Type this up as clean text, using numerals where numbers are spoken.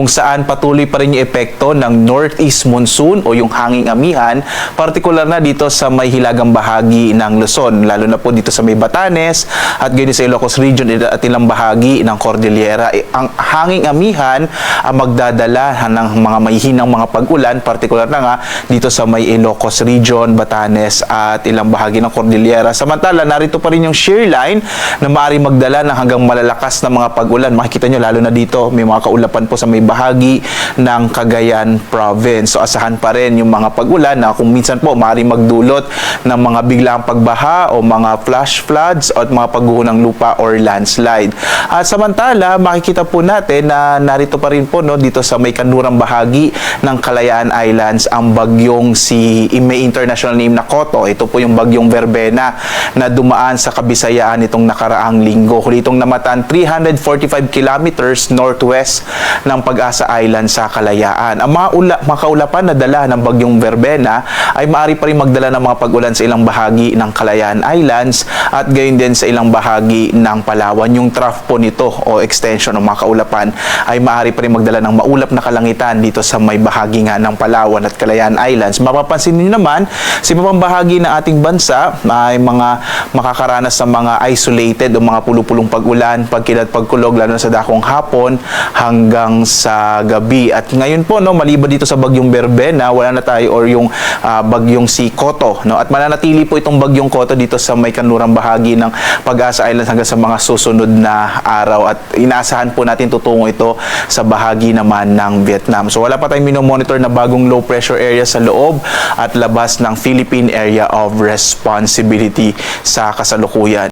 kung saan patuloy pa rin yung epekto ng northeast monsoon o yung hanging amihan, partikular na dito sa may hilagang bahagi ng Luzon, lalo na po dito sa may Batanes at gayon sa Ilocos Region at ilang bahagi ng Cordillera. Ang hanging amihan ang magdadala ng mga mahihinang mga pag-ulan, partikular na nga dito sa may Ilocos Region, Batanes at ilang bahagi ng Cordillera. Samantala, narito pa rin yung shear line na maaari magdala ng hanggang malalakas na mga pag-ulan. Makikita nyo lalo na dito, may mga kaulapan po sa may bahagi ng Cagayan Province. So asahan pa rin yung mga pag-ulan na kung minsan po maaari magdulot ng mga biglang pagbaha o mga flash floods at mga pagguho ng lupa or landslide. At samantala, makikita po natin na narito pa rin po dito sa may kanlurang bahagi ng Kalayaan Islands ang bagyong si may international name na Koto. Ito po yung bagyong Verbena na dumaan sa Kabisayaan itong nakaraang linggo. Huli itong namataan 345 kilometers northwest ng Pag-asa Island sa Kalayaan. Ang mga kaulapan na dala ng bagyong Verbena ay maaari pa rin magdala ng mga pag-ulan sa ilang bahagi ng Kalayaan Islands at gayon din sa ilang bahagi ng Palawan. Yung trough po nito o extension ng mga kaulapan ay maaari pa rin magdala ng maulap na kalangitan dito sa may bahagi nga ng Palawan at Kalayaan Islands. Mapapansin niyo naman, sa ibang bahagi ng ating bansa ay mga makakaranas ng mga isolated o mga pulupulong pag-ulan, pagkilat, pagkulog, lalo na sa dakong hapon hanggang sa gabi. At ngayon po, maliban dito sa bagyong Verbena, wala na tayo or yung bagyong si Koto. At mananatili po itong bagyong Koto dito sa may kanlurang bahagi ng Pag-asa Islands hanggang sa mga susunod na araw. At inaasahan po natin tutungo ito sa bahagi naman ng Vietnam. So wala pa tayong minomonitor na bagong low pressure area sa loob at labas ng Philippine Area of Responsibility sa kasalukuyan.